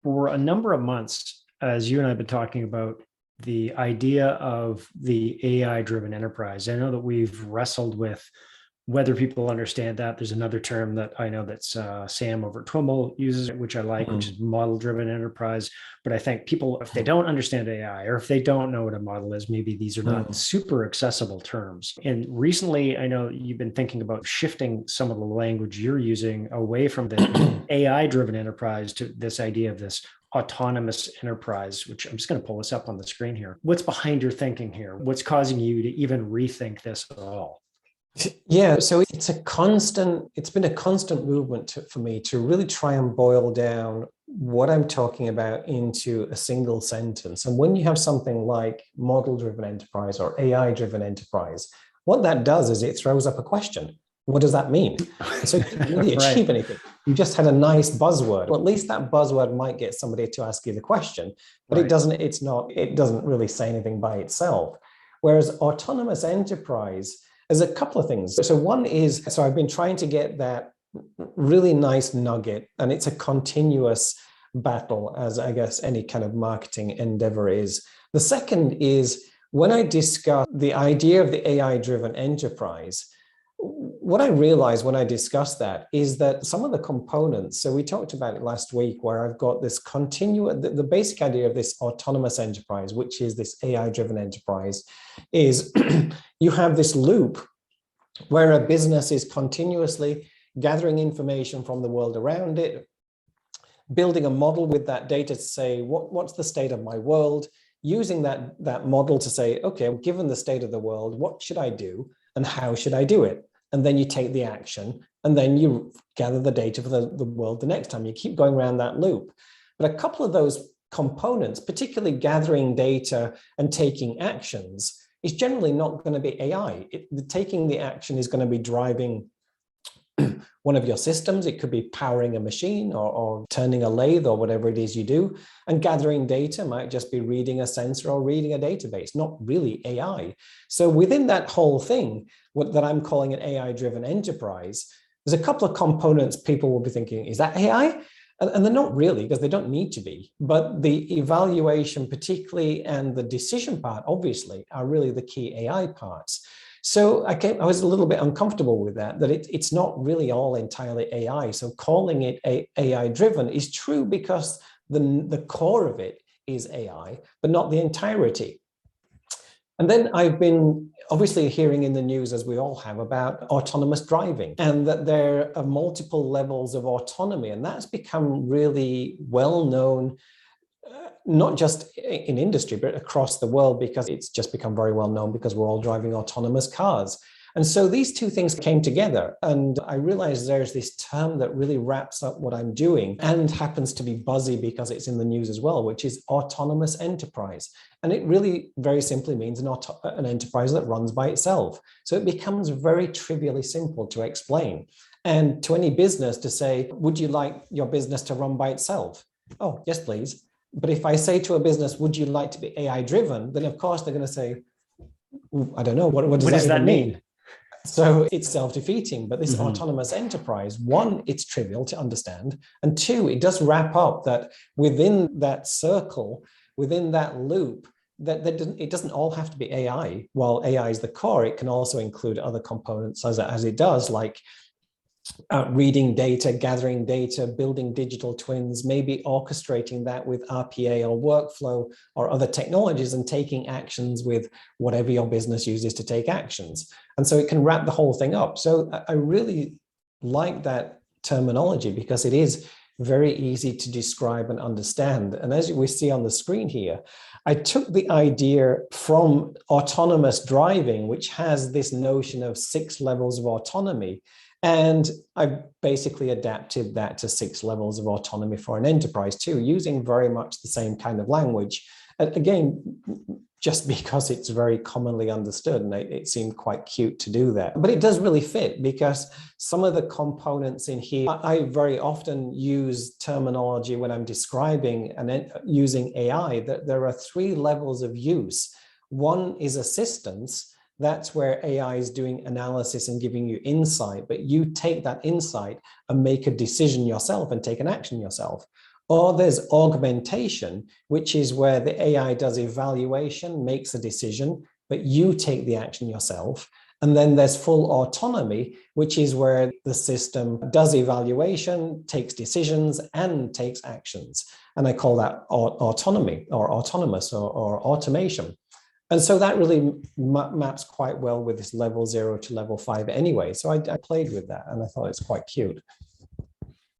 For a number of months, as you and I have been talking about the idea of the AI driven enterprise, I know that we've wrestled with whether people understand that. There's another term that I know that's Sam over at Twimmel uses, which I like, which is model driven enterprise. But I think people, if they don't understand AI or if they don't know what a model is, maybe these are not super accessible terms. And recently, I know you've been thinking about shifting some of the language you're using away from the AI driven enterprise to this idea of this autonomous enterprise, which I'm just going to pull this up on the screen here. What's behind your thinking here? What's causing you to even rethink this at all? Yeah, so it's been a constant movement for me to really try and boil down what I'm talking about into a single sentence. And when you have something like model-driven enterprise or AI-driven enterprise, what that does is it throws up a question. What does that mean? So you didn't really achieve anything. You just had a nice buzzword. Well, at least that buzzword might get somebody to ask you the question, but it doesn't really say anything by itself. Whereas autonomous enterprise, there's a couple of things. So one is, I've been trying to get that really nice nugget, and it's a continuous battle, as I guess any kind of marketing endeavor is. The second is when I discuss the idea of the AI-driven enterprise, what I realized when I discussed that is that some of the components, so we talked about it last week, where I've got this the basic idea of this autonomous enterprise, which is this AI-driven enterprise, is you have this loop where a business is continuously gathering information from the world around it, building a model with that data to say, what's the state of my world, using that model to say, okay, given the state of the world, what should I do and how should I do it? And then you take the action, and then you gather the data for the world the next time. You keep going around that loop. But a couple of those components, particularly gathering data and taking actions, is generally not going to be AI. Taking the action is going to be driving one of your systems. It could be powering a machine or turning a lathe or whatever it is you do. And gathering data might just be reading a sensor or reading a database, not really AI. So within that whole thing, that I'm calling an AI-driven enterprise, there's a couple of components people will be thinking, is that AI? And they're not really, because they don't need to be. But the evaluation particularly and the decision part, obviously, are really the key AI parts. So I was a little bit uncomfortable with that it's not really all entirely AI. So calling it AI-driven is true because the core of it is AI, but not the entirety. And then I've been obviously hearing in the news, as we all have, about autonomous driving, and that there are multiple levels of autonomy. And that's become really well known, not just in industry, but across the world, because it's just become very well known because we're all driving autonomous cars. And so these two things came together, and I realized there's this term that really wraps up what I'm doing and happens to be buzzy because it's in the news as well, which is autonomous enterprise. And it really very simply means an enterprise that runs by itself. So it becomes very trivially simple to explain. And to any business to say, would you like your business to run by itself? Oh, yes, please. But if I say to a business, would you like to be AI driven? Then of course they're going to say, I don't know, what does that mean? So it's self-defeating. But this autonomous enterprise, one, it's trivial to understand. And two, it does wrap up that within that circle, within that loop, it doesn't all have to be AI. While AI is the core, it can also include other components as it does, like reading data, gathering data, building digital twins, maybe orchestrating that with RPA or workflow or other technologies, and taking actions with whatever your business uses to take actions. And so it can wrap the whole thing up. So I really like that terminology because it is very easy to describe and understand. And as we see on the screen here, I took the idea from autonomous driving, which has this notion of 6 levels of autonomy. And I basically adapted that to 6 levels of autonomy for an enterprise too, using very much the same kind of language. And again, just because it's very commonly understood, and it seemed quite cute to do that. But it does really fit because some of the components in here, I very often use terminology when I'm describing and using AI, that there are 3 levels of use. One is assistance. That's where AI is doing analysis and giving you insight, but you take that insight and make a decision yourself and take an action yourself. Or there's augmentation, which is where the AI does evaluation, makes a decision, but you take the action yourself. And then there's full autonomy, which is where the system does evaluation, takes decisions, and takes actions. And I call that autonomy or autonomous or automation. And so that really maps quite well with this level 0 to level 5 anyway. So I played with that and I thought it's quite cute.